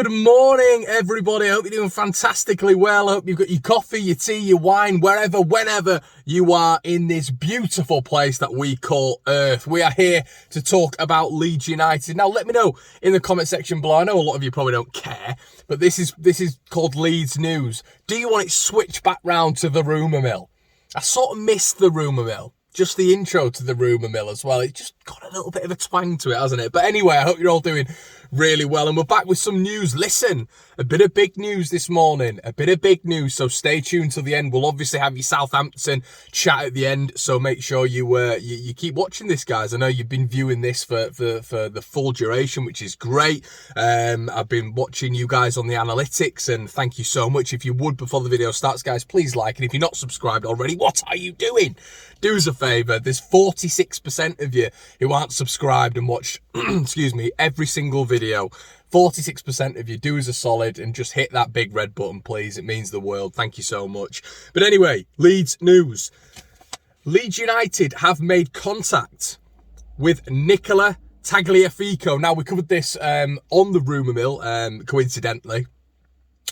Good morning, everybody. I hope you're doing fantastically well. I hope you've got your coffee, your tea, your wine, wherever, whenever you are in this beautiful place that we call Earth. We are here to talk about Leeds United. Now, let me know in the comment section below. I know a lot of you probably don't care, but this is called Leeds News. Do you want it switched back round to the rumour mill? I sort of missed the rumour mill. Just the intro to the rumour mill as well. It just got a little bit of a twang to it, hasn't it? But anyway, I hope you're all doing really well. And we're back with some news. Listen, a bit of big news this morning. A bit of big news. So stay tuned till the end. We'll obviously have your Southampton chat at the end. So make sure you keep watching this, guys. I know you've been viewing this for the full duration, which is great. I've been watching you guys on the analytics, and thank you so much. If you would, before the video starts, guys, please like. And if you're not subscribed already, what are you doing? Do us a favour. There's 46% of you who aren't subscribed and watched, excuse me, every single video. 46% of you, do us a solid and just hit that big red button, please. It means the world. Thank you so much. But anyway, Leeds news. Leeds United have made contact with Nicola Tagliafico. Now, we covered this on the rumour mill, coincidentally,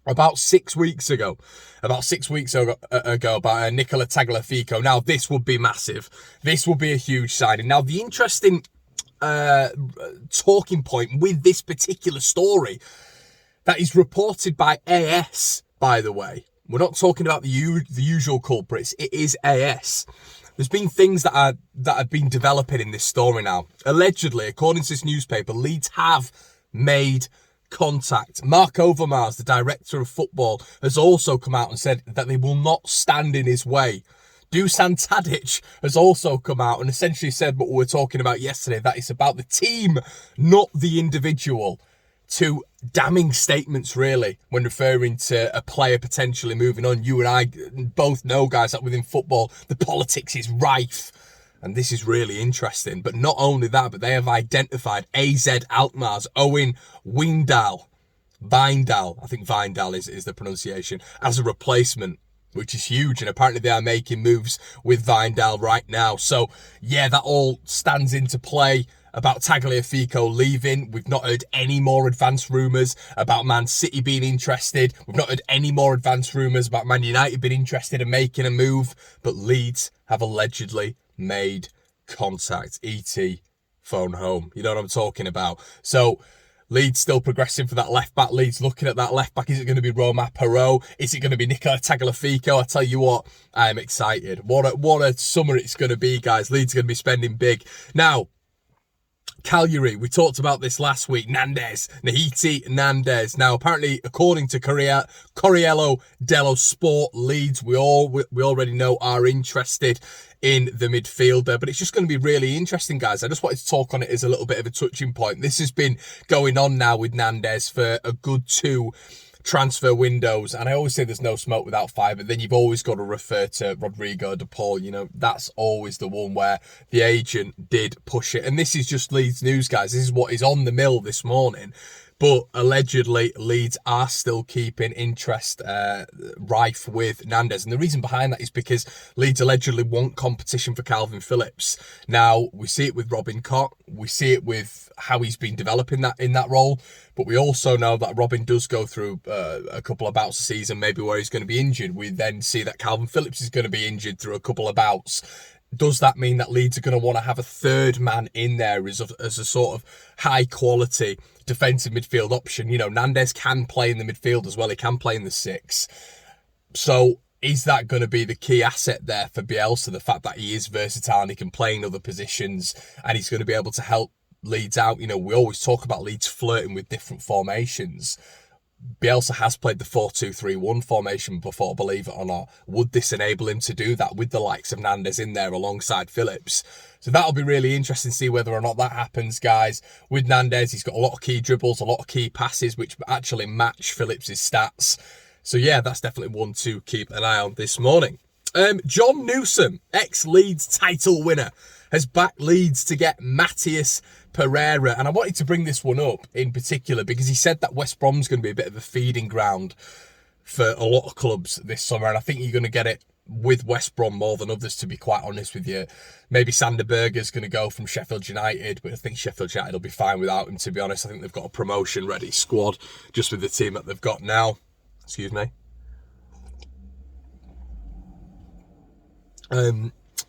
about 6 weeks ago. About 6 weeks ago about Nicola Tagliafico. Now, this would be massive. This would be a huge signing. Now, the interesting talking point with this particular story that is reported by AS, by the way. We're not talking about the usual culprits. It is AS. There's been things that have been developing in this story now. Allegedly, according to this newspaper, Leeds have made contact. Mark Overmars, the director of football, has also come out and said that they will not stand in his way. Dusan Tadic has also come out and essentially said what we were talking about yesterday, that it's about the team, not the individual. Two damning statements, really, when referring to a player potentially moving on. You and I both know, guys, that within football, the politics is rife. And this is really interesting. But not only that, but they have identified AZ Alkmaar's Owen Wijndal, I think Wijndal is the pronunciation, as a replacement, which is huge. And apparently they are making moves with Wijndal right now. So, yeah, that all stands into play about Tagliafico leaving. We've not heard any more advanced rumours about Man City being interested. We've not heard any more advanced rumours about Man United being interested in making a move. But Leeds have allegedly made contact. ET, phone home. You know what I'm talking about. So Leeds still progressing for that left back. Leeds looking at that left back. Is it going to be Roma Perot? Is it going to be Nicola Tagliafico? I tell you what, I am excited. What a summer it's going to be, guys. Leeds are going to be spending big. Now, Cagliari, we talked about this last week. Nahiti Nandez. Now, apparently, according to Corriere dello Sport, Leeds, we already know, are interested in the midfielder. But it's just going to be really interesting, guys. I just wanted to talk on it as a little bit of a touching point. This has been going on now with Nandez for a good 2 transfer windows, and I always say there's no smoke without fire, but then you've always got to refer to Rodrigo de Paul. You know, that's always the one where the agent did push it. And this is just Leeds news, guys. This is what is on the mill this morning. But allegedly, Leeds are still keeping interest rife with Nandez. And the reason behind that is because Leeds allegedly want competition for Calvin Phillips. Now, we see it with Robin Koch. We see it with how he's been developing in that role. But we also know that Robin does go through a couple of bouts a season, maybe where he's going to be injured. We then see that Calvin Phillips is going to be injured through a couple of bouts. Does that mean that Leeds are going to want to have a third man in there as a sort of high-quality defensive midfield option? You know, Nandez can play in the midfield as well. He can play in the 6. So is that going to be the key asset there for Bielsa? The fact that he is versatile and he can play in other positions and he's going to be able to help Leeds out. You know, we always talk about Leeds flirting with different formations. Bielsa has played the 4-2-3-1 formation before, believe it or not. Would this enable him to do that with the likes of Nandez in there alongside Phillips? So that'll be really interesting to see whether or not that happens, guys. With Nandez, he's got a lot of key dribbles, a lot of key passes, which actually match Phillips' stats. So yeah, that's definitely one to keep an eye on this morning. John Newsom, ex-Leeds title winner, has backed Leeds to get Matthias Pereira. And I wanted to bring this one up in particular because he said that West Brom's going to be a bit of a feeding ground for a lot of clubs this summer. And I think you're going to get it with West Brom more than others, to be quite honest with you. Maybe Sander Berger's going to go from Sheffield United, but I think Sheffield United will be fine without him, to be honest. I think they've got a promotion-ready squad just with the team that they've got now. Excuse me.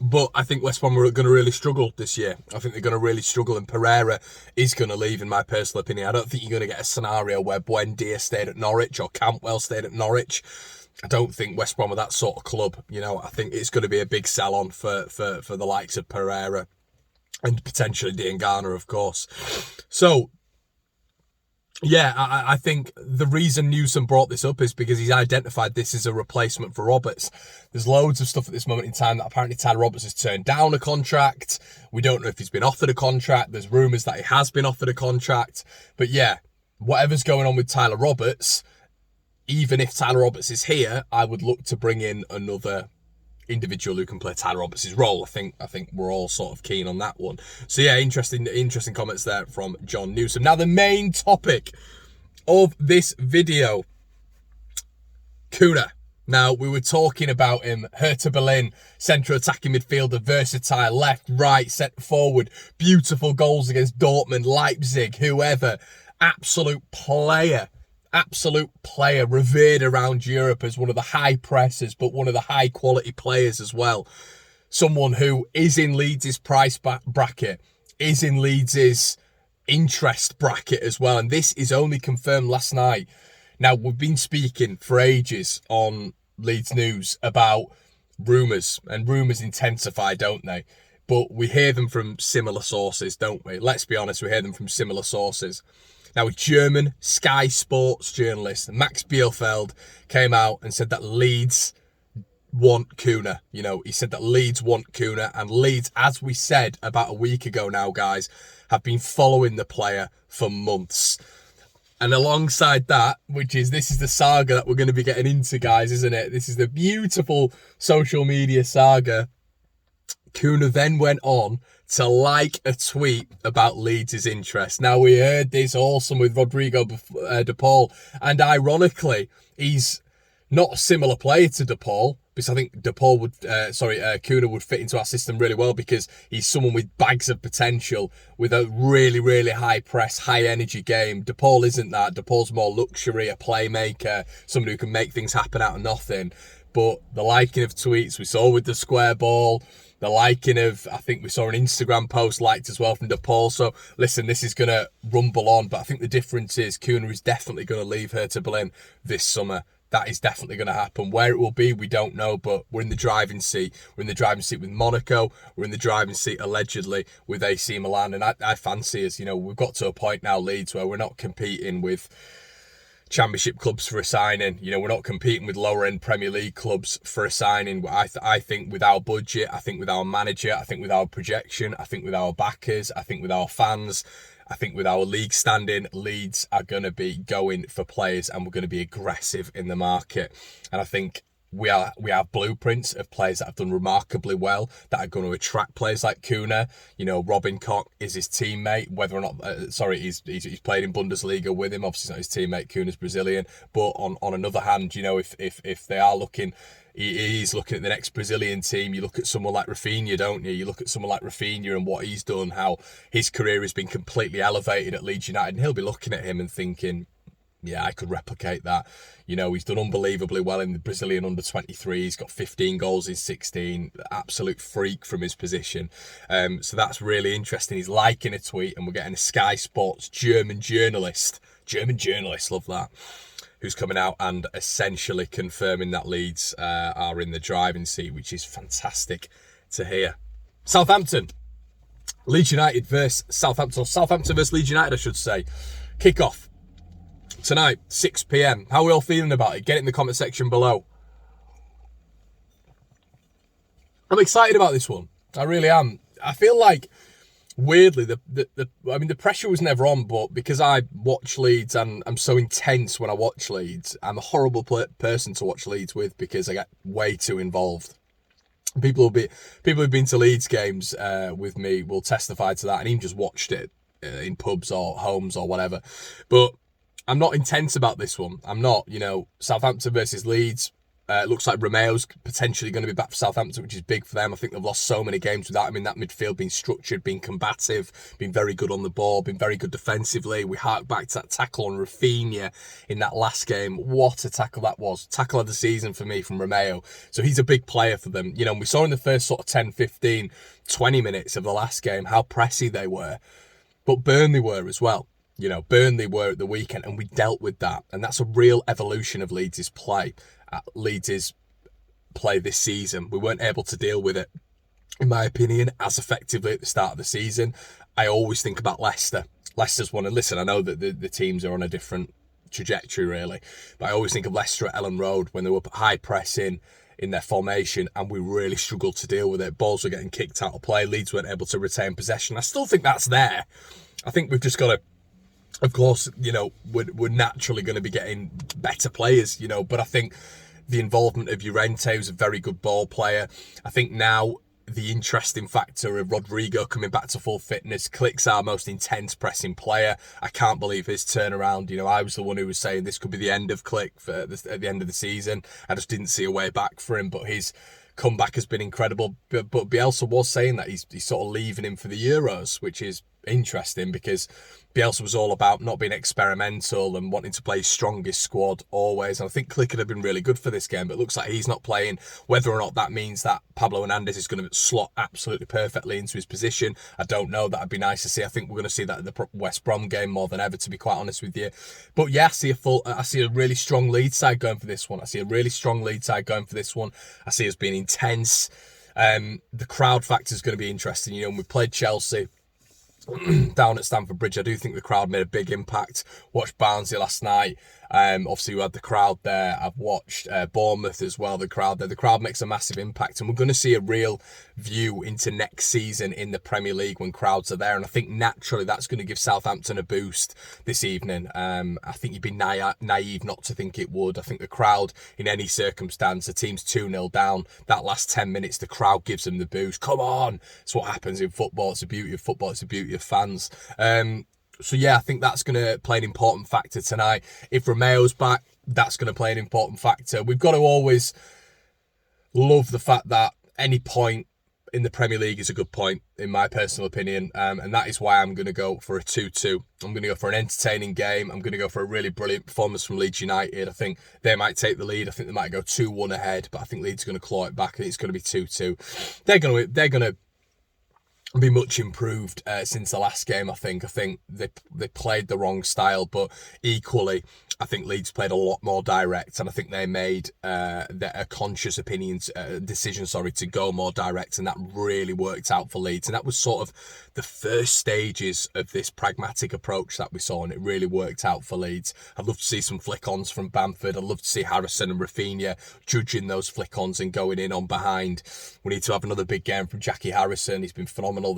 But I think West Brom are going to really struggle this year. I think they're going to really struggle, and Pereira is going to leave, in my personal opinion. I don't think you're going to get a scenario where Buendia stayed at Norwich or Cantwell stayed at Norwich. I don't think West Brom are that sort of club. You know, I think it's going to be a big sell-on for the likes of Pereira and potentially Diangana, of course. So, yeah, I think the reason Newsom brought this up is because he's identified this as a replacement for Roberts. There's loads of stuff at this moment in time that apparently Tyler Roberts has turned down a contract. We don't know if he's been offered a contract. There's rumours that he has been offered a contract. But yeah, whatever's going on with Tyler Roberts, even if Tyler Roberts is here, I would look to bring in another individual who can play Tyler Roberts' role. I think we're all sort of keen on that one. So yeah, interesting comments there from John Newsom. Now the main topic of this video, Cunha. Now we were talking about him, Hertha Berlin, central attacking midfielder, versatile, left, right, centre forward, beautiful goals against Dortmund, Leipzig, whoever, absolute player, revered around Europe as one of the high pressers, but one of the high quality players as well. Someone who is in Leeds' price bracket, is in Leeds' interest bracket as well. And this is only confirmed last night. Now, we've been speaking for ages on Leeds News about rumours, and rumours intensify, don't they? But we hear them from similar sources, don't we? Let's be honest, we hear them from similar sources. Now, a German Sky Sports journalist, Max Bielefeld, came out and said that Leeds want Cunha. You know, he said that Leeds want Cunha, and Leeds, as we said about a week ago now, guys, have been following the player for months. And alongside that, this is the saga that we're going to be getting into, guys, isn't it? This is the beautiful social media saga. Cunha then went on to like a tweet about Leeds' interest. Now, we heard this also with Rodrigo De Paul, and ironically, he's not a similar player to De Paul, because I think Cunha would fit into our system really well, because he's someone with bags of potential, with a really, really high press, high energy game. De Paul isn't that. De Paul's more luxury, a playmaker, someone who can make things happen out of nothing. But the liking of tweets we saw with the square ball, the liking of, I think we saw an Instagram post liked as well from De Paul. So, listen, this is going to rumble on. But I think the difference is Cunha is definitely going to leave Hertha Berlin this summer. That is definitely going to happen. Where it will be, we don't know. But we're in the driving seat. We're in the driving seat with Monaco. We're in the driving seat, allegedly, with AC Milan. And I fancy us, you know, we've got to a point now, Leeds, where we're not competing with Championship clubs for a signing. You know, we're not competing with lower end Premier League clubs for a signing. I think with our budget, I think with our manager, I think with our projection, I think with our backers, I think with our fans, I think with our league standing, Leeds are going to be going for players, and we're going to be aggressive in the market. And I think we have blueprints of players that have done remarkably well, that are going to attract players like Cunha. You know, Robin Koch is his teammate. Whether or not, he's played in Bundesliga with him. Obviously, it's not his teammate. Cuna's Brazilian. But on another hand, you know, if they are looking, he's looking at the next Brazilian team. You look at someone like Rafinha, don't you? You look at someone like Rafinha and what he's done, how his career has been completely elevated at Leeds United, and he'll be looking at him and thinking, yeah, I could replicate that. You know, he's done unbelievably well in the Brazilian under-23. He's got 15 goals in 16. Absolute freak from his position. So that's really interesting. He's liking a tweet, and we're getting a Sky Sports German journalist, love that, who's coming out and essentially confirming that Leeds are in the driving seat, which is fantastic to hear. Southampton. Leeds United versus Southampton. Or Southampton versus Leeds United, I should say. Kick-off tonight, 6 p.m. How are we all feeling about it? Get it in the comment section below. I'm excited about this one. I really am. I feel like, weirdly, the pressure was never on, but because I watch Leeds and I'm so intense when I watch Leeds, I'm a horrible person to watch Leeds with, because I get way too involved. People who've been to Leeds games with me will testify to that, and even just watched it in pubs or homes or whatever. But I'm not intense about this one. I'm not, you know, Southampton versus Leeds. It looks like Romeo's potentially going to be back for Southampton, which is big for them. I think they've lost so many games without him in that midfield, being structured, being combative, being very good on the ball, being very good defensively. We hark back to that tackle on Rafinha in that last game. What a tackle that was. Tackle of the season for me from Romeo. So he's a big player for them. You know, we saw in the first sort of 10, 15, 20 minutes of the last game how pressy they were. But Burnley were as well. You know, Burnley were at the weekend, and we dealt with that. And that's a real evolution of Leeds' play. Leeds' play this season. We weren't able to deal with it, in my opinion, as effectively at the start of the season. I always think about Leicester. Leicester's one, and listen, I know that the teams are on a different trajectory, really, but I always think of Leicester at Ellen Road when they were high pressing in their formation, and we really struggled to deal with it. Balls were getting kicked out of play. Leeds weren't able to retain possession. I still think that's there. I think we've just got to, of course, you know, we're naturally going to be getting better players, you know, but I think the involvement of Llorente, who's a very good ball player. I think now the interesting factor of Rodrigo coming back to full fitness. Click's our most intense pressing player. I can't believe his turnaround. You know, I was the one who was saying this could be the end of Click at the end of the season. I just didn't see a way back for him, but his comeback has been incredible. But Bielsa was saying that he's sort of leaving him for the Euros, which is interesting because Bielsa was all about not being experimental and wanting to play his strongest squad always. And I think Click could have been really good for this game, but it looks like he's not playing. Whether or not that means that Pablo Hernandez is going to slot absolutely perfectly into his position, I don't know. That'd be nice to see. I think we're going to see that at the West Brom game more than ever, to be quite honest with you. But yeah, I see a really strong Leeds side going for this one. I see us being intense. The crowd factor is going to be interesting. You know, when we played Chelsea down at Stamford Bridge, I do think the crowd made a big impact. Watched Barnsley last night. Obviously, we had the crowd there. I've watched Bournemouth as well, the crowd there. The crowd makes a massive impact, and we're going to see a real view into next season in the Premier League when crowds are there. And I think naturally that's going to give Southampton a boost this evening. I think you'd be naive not to think it would. I think the crowd, in any circumstance, the team's 2-0 down, that last 10 minutes, the crowd gives them the boost. Come on! It's what happens in football. It's the beauty of football. It's the beauty of fans. So yeah, I think that's going to play an important factor tonight. If Romeo's back, that's going to play an important factor. We've got to always love the fact that any point in the Premier League is a good point, in my personal opinion. And that is why I'm going to go for a 2-2. I'm going to go for an entertaining game. I'm going to go for a really brilliant performance from Leeds United. I think they might take the lead. I think they might go 2-1 ahead, but I think Leeds are going to claw it back. I think it's going to be 2-2. They're going to be much improved since the last game. I think they played the wrong style, but equally I think Leeds played a lot more direct, and I think they made a conscious decision to go more direct, and that really worked out for Leeds. And that was sort of the first stages of this pragmatic approach that we saw, and it really worked out for Leeds. I'd love to see some flick-ons from Bamford. I'd love to see Harrison and Rafinha judging those flick-ons and going in on behind. We need to have another big game from Jackie Harrison. He's been phenomenal